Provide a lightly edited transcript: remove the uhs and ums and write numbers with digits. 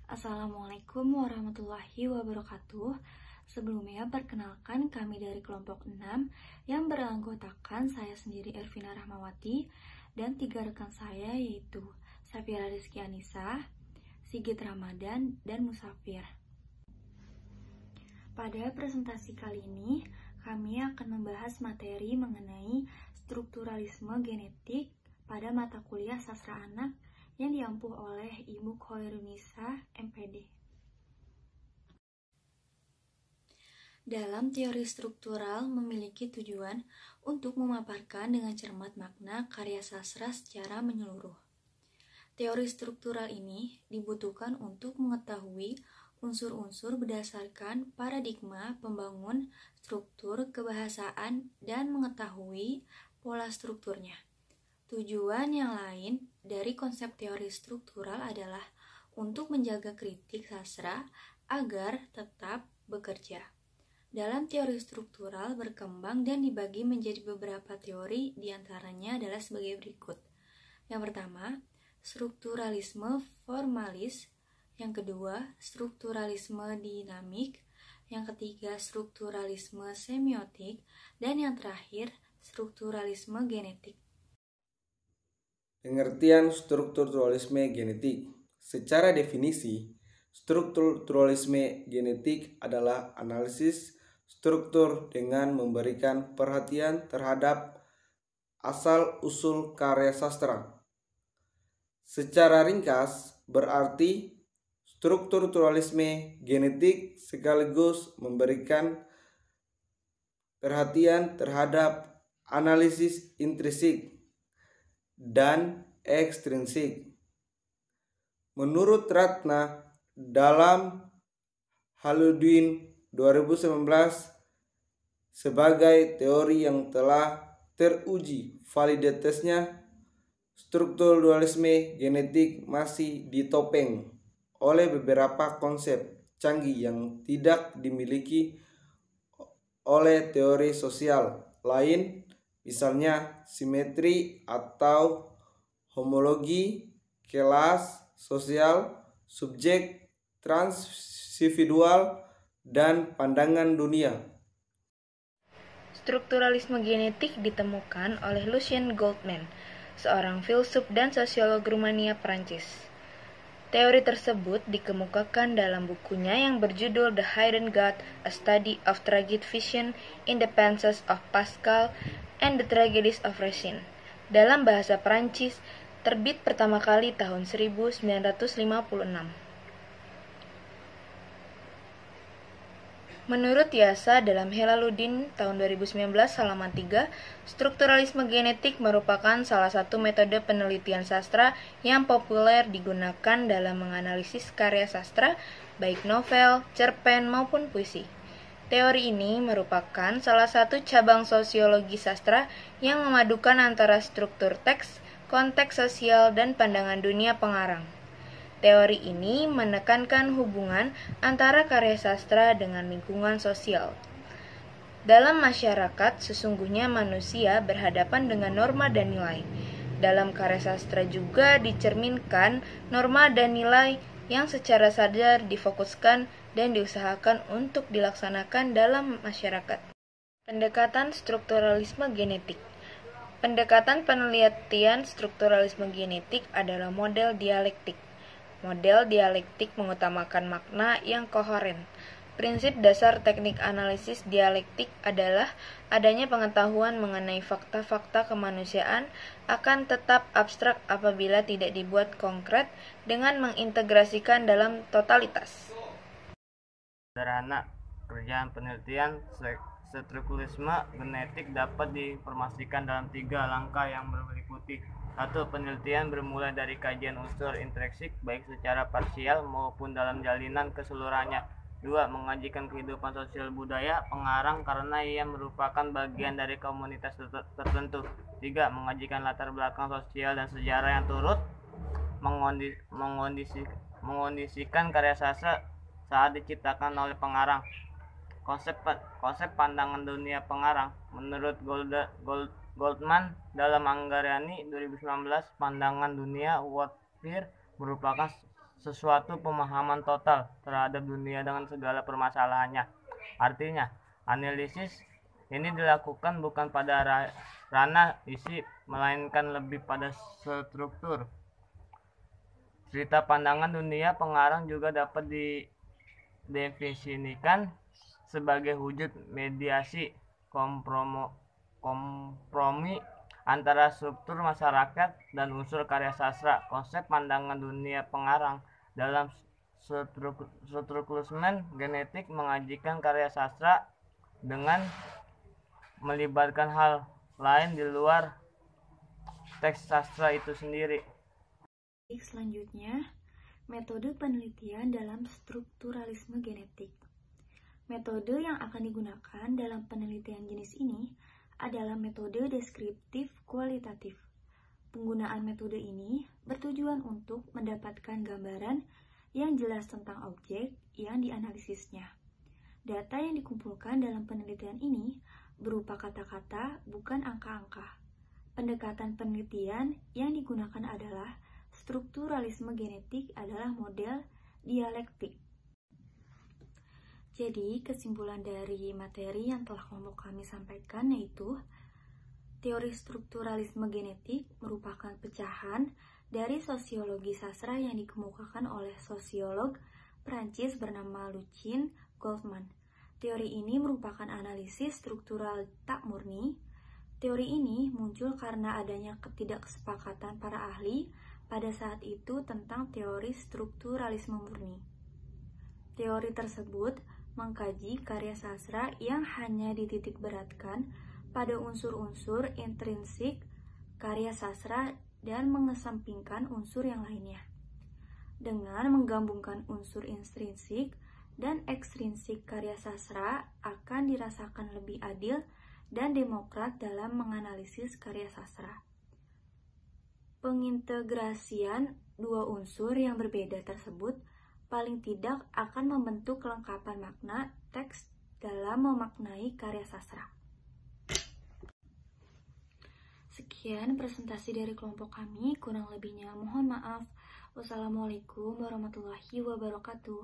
Assalamualaikum warahmatullahi wabarakatuh. Sebelumnya perkenalkan kami dari kelompok 6 yang beranggotakan saya sendiri Ervina Rahmawati dan 3 rekan saya yaitu Safira Rizky Anissa, Sigit Ramadan, dan Musafir. Pada presentasi kali ini kami akan membahas materi mengenai strukturalisme genetik pada mata kuliah Sastra Anak yang diampu oleh Ibu Khoirunisa, MPD. Dalam teori struktural memiliki tujuan untuk memaparkan dengan cermat makna karya sastra secara menyeluruh. Teori struktural ini dibutuhkan untuk mengetahui unsur-unsur berdasarkan paradigma pembangun struktur kebahasaan dan mengetahui pola strukturnya. Tujuan yang lain dari konsep teori struktural adalah untuk menjaga kritik sastra agar tetap bekerja. Dalam teori struktural berkembang dan dibagi menjadi beberapa teori, diantaranya adalah sebagai berikut. Yang pertama, strukturalisme formalis. Yang kedua, strukturalisme dinamik. Yang ketiga, strukturalisme semiotik. Dan yang terakhir, strukturalisme genetik. Pengertian strukturalisme genetik. Secara definisi, strukturalisme genetik adalah analisis struktur dengan memberikan perhatian terhadap asal-usul karya sastra. Secara ringkas, berarti strukturalisme genetik sekaligus memberikan perhatian terhadap analisis intrinsik dan ekstrinsik. Menurut Ratna dalam Haludin 2019 sebagai teori yang telah teruji validitasnya, strukturalisme genetik masih ditopeng oleh beberapa konsep canggih yang tidak dimiliki oleh teori sosial lain, misalnya simetri atau homologi, kelas sosial, subjek, transindividual, dan pandangan dunia. Strukturalisme genetik ditemukan oleh Lucien Goldman, seorang filsuf dan sosiolog Rumania Prancis. Teori tersebut dikemukakan dalam bukunya yang berjudul The Hidden God, A Study of Tragic Vision in the Penses of Pascal and the Tragedies of Racine. Dalam bahasa Prancis, terbit pertama kali tahun 1956. Menurut Yasa dalam Helaludin tahun 2019 halaman 3, strukturalisme genetik merupakan salah satu metode penelitian sastra yang populer digunakan dalam menganalisis karya sastra, baik novel, cerpen maupun puisi. Teori ini merupakan salah satu cabang sosiologi sastra yang memadukan antara struktur teks, konteks sosial, dan pandangan dunia pengarang. Teori ini menekankan hubungan antara karya sastra dengan lingkungan sosial. Dalam masyarakat, sesungguhnya manusia berhadapan dengan norma dan nilai. Dalam karya sastra juga dicerminkan norma dan nilai yang secara sadar difokuskan dan diusahakan untuk dilaksanakan dalam masyarakat. Pendekatan strukturalisme genetik. Pendekatan penelitian strukturalisme genetik adalah model dialektik. Model dialektik mengutamakan makna yang koheren. Prinsip dasar teknik analisis dialektik adalah adanya pengetahuan mengenai fakta-fakta kemanusiaan akan tetap abstrak apabila tidak dibuat konkret dengan mengintegrasikan dalam totalitas. Sederhana, kerjaan penelitian strukturalisme genetik dapat diinformasikan dalam 3 langkah yang berliputi. 1. Penelitian bermula dari kajian unsur intrinsik baik secara parsial maupun dalam jalinan keseluruhannya. 2. Mengajikan kehidupan sosial budaya pengarang karena ia merupakan bagian dari komunitas tertentu. 3. Mengajikan latar belakang sosial dan sejarah yang turut mengondisikan karya sastra saat diciptakan oleh pengarang. Konsep pandangan dunia pengarang. Menurut Goldman dalam Anggaryani 2019, pandangan dunia Worldview merupakan sesuatu pemahaman total terhadap dunia dengan segala permasalahannya. Artinya, analisis ini dilakukan bukan pada ranah isi, melainkan lebih pada struktur. Cerita pandangan dunia pengarang juga dapat didefinisikan sebagai wujud mediasi kompromi antara struktur masyarakat dan unsur karya sastra. Konsep pandangan dunia pengarang dalam strukturalisme genetik mengajikan karya sastra dengan melibatkan hal lain di luar teks sastra itu sendiri. Selanjutnya, metode penelitian dalam strukturalisme genetik. Metode yang akan digunakan dalam penelitian jenis ini adalah metode deskriptif kualitatif. Penggunaan metode ini bertujuan untuk mendapatkan gambaran yang jelas tentang objek yang dianalisisnya. Data yang dikumpulkan dalam penelitian ini berupa kata-kata, bukan angka-angka. Pendekatan penelitian yang digunakan adalah strukturalisme genetik adalah model dialektik. Jadi, kesimpulan dari materi yang telah kelompok kami sampaikan yaitu teori strukturalisme genetik merupakan pecahan dari sosiologi sastra yang dikemukakan oleh sosiolog Prancis bernama Lucien Goldman. Teori ini merupakan analisis struktural tak murni. Teori ini muncul karena adanya ketidaksepakatan para ahli pada saat itu tentang teori strukturalisme murni. Teori tersebut mengkaji karya sastra yang hanya dititikberatkan pada unsur-unsur intrinsik karya sastra dan mengesampingkan unsur yang lainnya. Dengan menggabungkan unsur intrinsik dan ekstrinsik karya sastra akan dirasakan lebih adil dan demokrat dalam menganalisis karya sastra. Pengintegrasian dua unsur yang berbeda tersebut paling tidak akan membentuk kelengkapan makna teks dalam memaknai karya sastra. Sekian presentasi dari kelompok kami, kurang lebihnya mohon maaf. Wassalamualaikum warahmatullahi wabarakatuh.